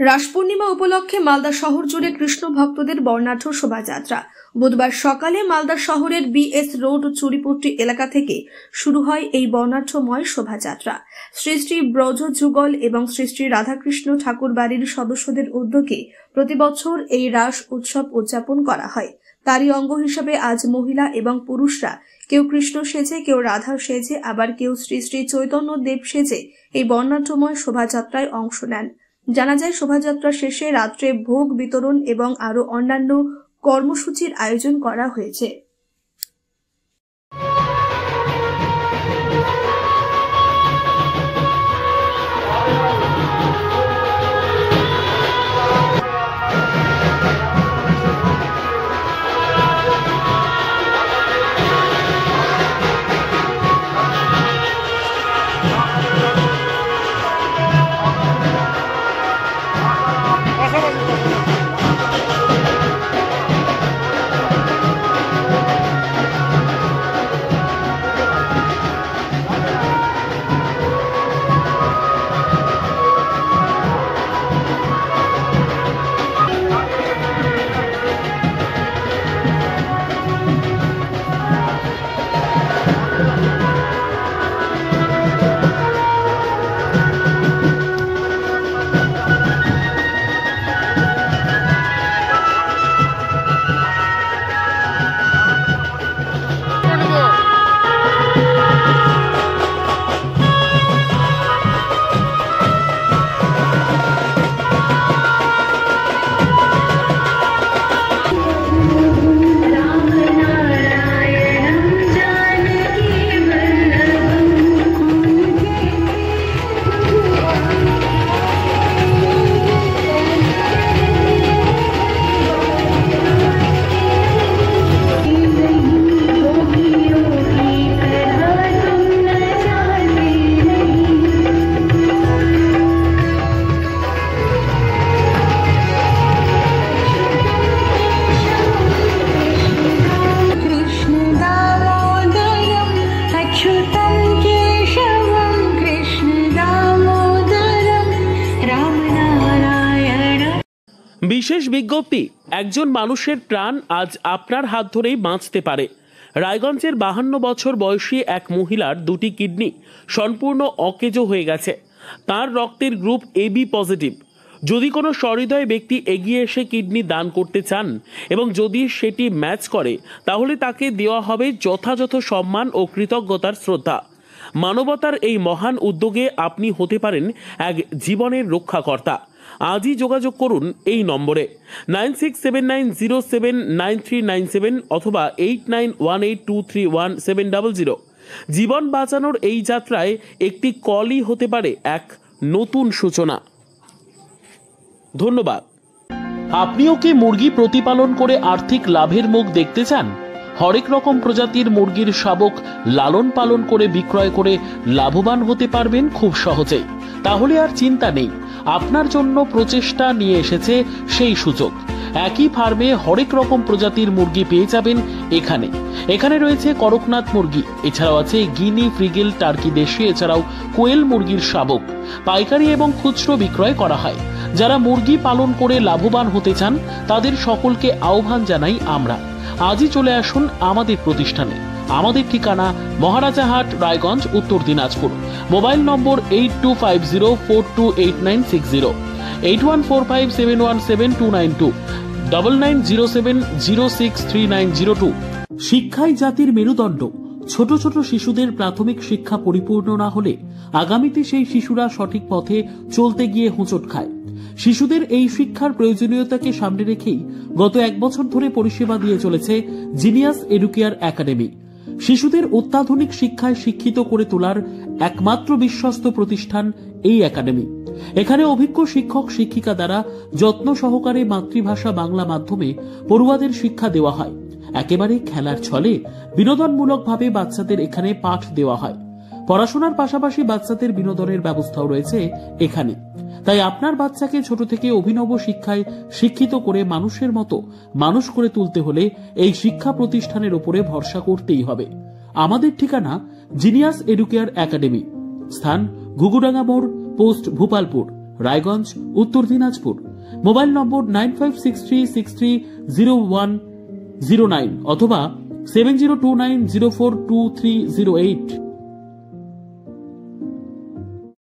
রাস পূর্ণিমা উপলক্ষে মালদা শহর জুড়ে কৃষ্ণ ভক্তদের বর্ণাঢ্য শোভাযাত্রা। বুধবার সকালে মালদা শহরের বিএস রোড চুরিপট্টি এলাকা থেকে শুরু হয় এই বর্ণাঢ্যময় শোভাযাত্রা। শ্রী শ্রী ব্রজ যুগল এবং শ্রী শ্রী রাধাকৃষ্ণ ঠাকুর বাড়ির সদস্যদের উদ্যোগে প্রতি বছর এই রাস উৎসব উদযাপন করা হয়। তারই অঙ্গ হিসেবে আজ মহিলা এবং পুরুষরা কেউ কৃষ্ণ সেজে, কেউ রাধা সেজে, আবার কেউ শ্রী শ্রী চৈতন্য দেব সেজে এই বর্ণাঢ্যময় শোভাযাত্রায় অংশ নেন। জানা যায়, শোভাযাত্রা শেষে রাত্রে ভোগ বিতরণ এবং আরো অন্যান্য কর্মসূচির আয়োজন করা হয়েছে। বিশেষ বিজ্ঞপ্তি, একজন মানুষের প্রাণ আজ আপনার হাত ধরেই বাঁচতে পারে। রায়গঞ্জের 52 বছর বয়সী এক মহিলার দুটি কিডনি সম্পূর্ণ অকেজো হয়ে গেছে। তার রক্তের গ্রুপ AB পজিটিভ। যদি কোনো সহৃদয় ব্যক্তি এগিয়ে এসে কিডনি দান করতে চান এবং যদি সেটি ম্যাচ করে, তাহলে তাকে দেওয়া হবে যথাযথ সম্মান ও কৃতজ্ঞতার শ্রদ্ধা। মানবতার এই মহান উদ্যোগে আপনি হতে পারেন এক জীবনের রক্ষাকর্তা। আজই যোগাযোগ করুন এই নম্বরে 9679079397 অথবা 8918231700। জীবন বাঁচানোর এই যাত্রায় একটি কলই হতে পারে এক নতুন সূচনা। ধন্যবাদ। আপনিও কি মুরগি প্রতিপালন করে আর্থিক লাভের মুখ দেখতে চান? হরেক রকম প্রজাতির মুরগির শাবক লালন পালন করে বিক্রয় করে লাভবান হতে পারবেন খুব সহজেই। তাহলে আর চিন্তা নেই, আপনার জন্য প্রচেষ্টা নিয়ে এসেছে সেই সুযোগ। একই ফার্মে হরেক রকম প্রজাতির মুরগি পেয়ে যাবেন এখানে রয়েছে করকনাথ মুরগি, এছাড়াও আছে গিনি, ফ্রিগেল, টার্কি দেশি, এছাড়াও কোয়েল মুরগির শাবক। পাইকারি এবং খুচরো বিক্রয় করা হয়। যারা মুরগি পালন করে লাভবান হতে চান তাদের সকলকে আহ্বান জানাই আমরা। আজই চলে আসুন আমাদের প্রতিষ্ঠানে। আমাদের ঠিকানা মহারাজা হাট, রায়গঞ্জ, উত্তর দিনাজপুর। মোবাইল নম্বর 8250428960, 8145717292, 9907063902। শিক্ষাই জাতির মেরুদণ্ড। ছোট ছোট শিশুদের প্রাথমিক শিক্ষা পরিপূর্ণ না হলে আগামীতে সেই শিশুরা সঠিক পথে চলতে গিয়ে হোঁচট খায়। শিশুদের এই শিক্ষার প্রয়োজনীয়তাকে সামনে রেখেই গত 1 বছর ধরে পরিষেবা দিয়ে চলেছে জিনিয়াস এডুকেয়ার একাডেমি। শিশুদের অত্যাধুনিক শিক্ষায় শিক্ষিত করে তোলার একমাত্র বিশ্বস্ত প্রতিষ্ঠান এই একাডেমি। এখানে অভিজ্ঞ শিক্ষক শিক্ষিকা দ্বারা যত্ন সহকারে মাতৃভাষা বাংলা মাধ্যমে পড়ুয়াদের শিক্ষা দেওয়া হয়। একেবারে খেলার ছলে বিনোদনমূলকভাবে বাচ্চাদের এখানে পাঠ দেওয়া হয়। পড়াশোনার পাশাপাশি বাচ্চাদের বিনোদনের ব্যবস্থাও রয়েছে এখানে। তাই আপনার বাচ্চাকে ছোট থেকে অভিনব শিক্ষায় শিক্ষিত করে মানুষের মতো মানুষ করে তুলতে হলে এই শিক্ষা প্রতিষ্ঠানের উপরে ভরসা করতেই হবে। আমাদের ঠিকানা জিনিয়াস এডুকেয়ার একাডেমি, স্থান ঘুঘুডাঙ্গা মোড়, পোস্ট ভূপালপুর, রায়গঞ্জ, উত্তর দিনাজপুর। মোবাইল নম্বর 9563630109 অথবা 7029042308।